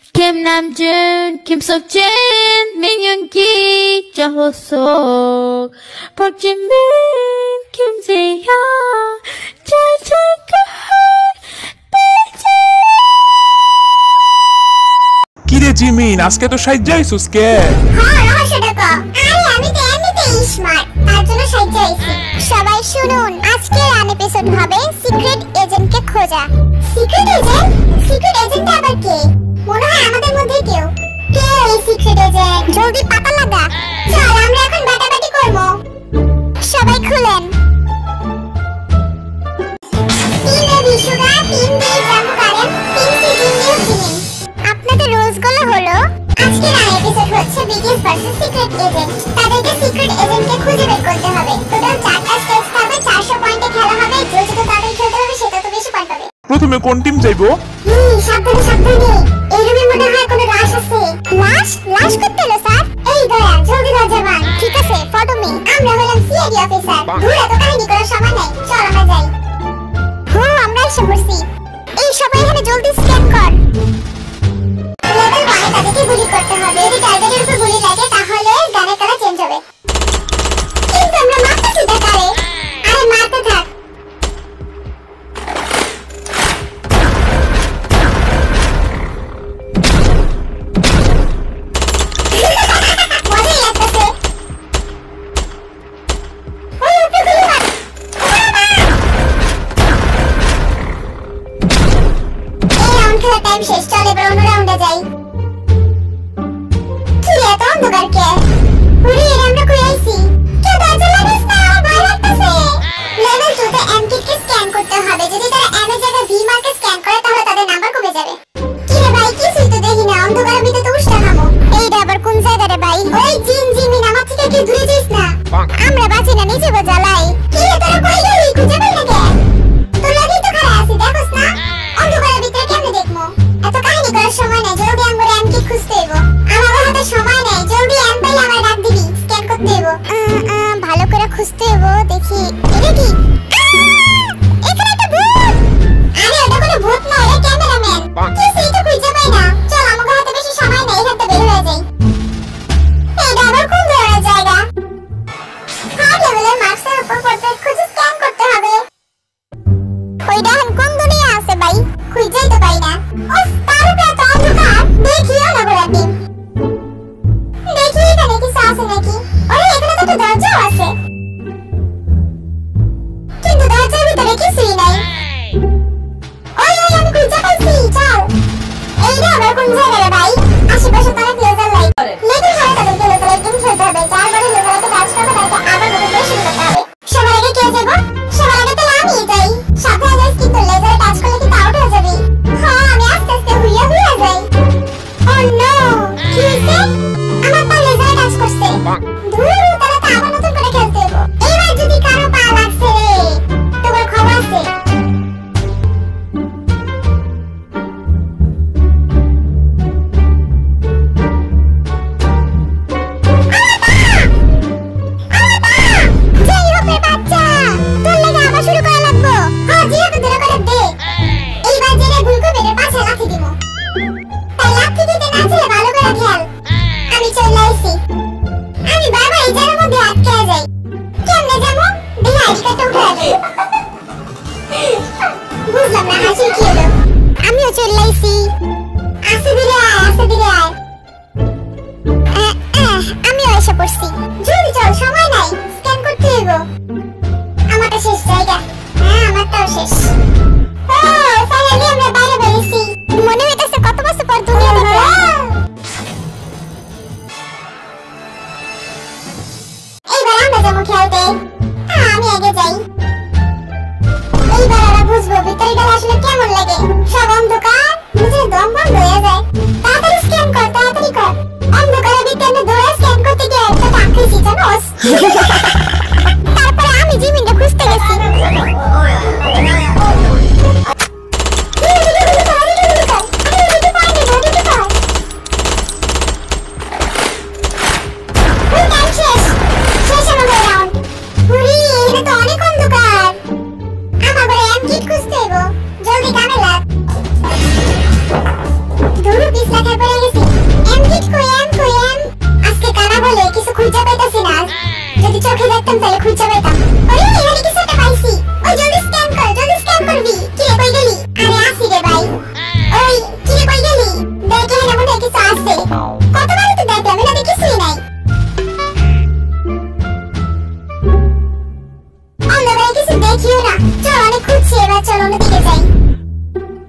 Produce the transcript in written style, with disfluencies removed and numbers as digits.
김남준, 김석진, 민윤기, 정호석, 박진민, 김세현, 짜장면, কিরে জিমিন আজকে তো সাইজ্জা আইছস কে? হ্যাঁ রহস্যটা ক। আরে আমি তো এমনিতেই স্মার্ট, তার জন্য সাইজ্জা আইছি। সবাই শুনুন, আজকের এপিসোড হবে সিক্রেট এজেন্টকে খোঁজা। Secret agent? সিক্রেট এজেন্ট আবার কে? মনে হয় আমাদের মধ্যে কেউ। কে এই সিক্রেট এজেন্ট? জলদি পাতা লাগা। চল আমরা এখন বাটাবাটি করব। সবাই খুলেন। তিন বিশুরা, তিন দিয়ে জাম্প করেন, তিন সিজন নিয়ে চিনেন। আপনাদের রুলসগুলো হলো, আজকের এপিসোড হচ্ছে বিগেস ভার্সেস সিক্রেট এজেন্ট। তাদেরকে সিক্রেট এজেন্টকে খুঁজে বের করতে হবে। টোটাল 4টা স্টেজ থাকবে, 400 পয়েন্টে খেলা হবে। যে যত তাড়াতাড়ি খেলতে হবে সে তত বেশি পয়েন্ট পাবে। প্রথমে কোন টিম যাইবো? সাবধানে সাবধানে, এই রুমে মনে হয় কোনো লাশ আছে। লাশ? লাশ করতে হলো স্যার? এই দয়া, জলদি দরজা ভাঙ। ঠিক আছে, ফটো মি। আমরা হলাম সিআইডি অফিসার। দূর এত কাহিনী করার সময় নেই, চল আমরা যাই। আমরা এসে পড়ছি। এই সবাই এখানে জলদি স্ক্যান কর। লেভেল 1 এ তাদেরকে গুলি করতে হবে। যদি টার্গেটের উপর গুলি লাগে তাহলে গানের কালার চেঞ্জ হবে। কিন্তু আমরা মারতেছি না কারে? আরে মারতে থাক। মজাই লাগতেছে। ওই উপরে গুলি মার। এই রাউন্ড খেলার টাইম শেষ। চল এবার অন্য রাউন্ডে যাই। কি এত অন্ধকার কে? ওরে আমরা কই আইছি? কেউ দরজা লাগাস না, আমার ভয় লাগতেছে। লেভেল 2 তে এমকিটকে স্ক্যান করতে হবে। যদি তারা এম এর জায়গায় ভি মার্কে স্ক্যান করে তাহলে তাদের নাম্বার কমে যাবে। কি রে ভাই, কিছুই তো দেখি না, অন্ধকারের ভিতরে তো উষ্টা নামো। এইটা আবার কোন জায়গা রে ভাই? ওই জিমিন আমার থেকে কি দূরে যাইস না। আমরা বাঁচি না, নিজে জ্বালাই। কি রে তোরা কই গেলি? খুঁজে পাই না কে? তোর লাগি তো খারাপ আছি, দেখোস না? অন্ধকারের ভিতরে কেমনে দেখমু? এত কাহিনী করার সময় নাই, জলদি আমরা এমকিট খুঁজতে হইব। আমার হাতে সময় নাই, জলদি এম পাইলে আমার ডাক দিবি, স্ক্যান করতে হইব। ভালো করে খুঁজতে হইব। দেখি এটা কি? এখানে একটা ভূত। আরে ওটা কোনো ভূত না, এটা ক্যামেরাম্যান। কি সেইটা খুঁজে পাই না। চল আমাদের হাতে বেশি সময় নাই, এখান থেকে বের হয়ে যাই। এটা আবার কোন ধরনের জায়গা? হাই লেভেলের মার্কসের উপর পড়তে খুঁজে স্ক্যান করতে হবে। ওইটা এখন কোন দুনিয়া আছে ভাই? খুঁজেই তো পাই না। উফ, তার উপরে এত অন্ধকার। দেখিও না ঘোড়া টিম। দেখি এখানে কিছু আছে নাকি? ওরে এখানে তো একটা দরজাও আছে, কিন্তু দরজার ভিতরে কিছুই নাই। ওই ওই আমি খুঁজে পাইছি, চল। এইটা আবার কোন জায়গা রে ভাই? আশেপাশে তো অনেক লেজার লাইট। লেজার ছাড়া তাদেরকে লেজার লাইট গেম খেলতে হবে। যার বলে লেজার লাইটে কাজ করবে তাকে আবার নতুন করে শুরু করতে হবে। সবার আগে কে যাবো? সবার আগে তো আমিই যাই। সাবধানে যাস, কিন্তু লেজারে টাচ করলে কিন্তু আউট হয়ে যাবি। হ্যাঁ, আমি আস্তে আস্তে হুইয়া হুইয়া যাই। ও নো, কি হইছে? আমার পা লেজারে টাচ করছে। ধুর, তাহলে তো আবার নতুন করে খেলতে হবে। এবার যদি কারো পা লাগছে রে, তোমার খবর আছে? আমিও চলাইছি। আসে দিলে আয়, আসে দিলে আয়। আমিও এসে পড়ছি। জলদি চল, সময় নাই, স্ক্যান করতে হইব। আমারটা শেষ জায়গা। হ্যাঁ, আমারটাও শেষ। ফাইনালি আমরা বাইরে বেরিয়েছি। মনে হইতেছে কত বছর পর দুনিয়া দেখলাম। এইবার আমরা যাবো খেলতে। আমি আগে যাই। এইবার আমরা বুঝবো ভিতরে গেলে আসলে কেমন লাগে। সব অন্ধকার, নিজের দম বন্ধ হয়ে যায়। তাড়াতাড়ি স্ক্যান কর, তাড়াতাড়ি কর। অন্ধকারের ভিতরে দৌড়ে স্ক্যান করতে গিয়ে একটা টাক খেয়েছি, জানোস? তারপরে আমি জিমিনকে খুঁজতে গেছি। লেখায় পড়ে গেছি। এম কিট কই এম? আজকে কানা বলে কিছু খুঁজে পাইতাছি না। যদি চোখে দেখতাম তাহলে খুঁজে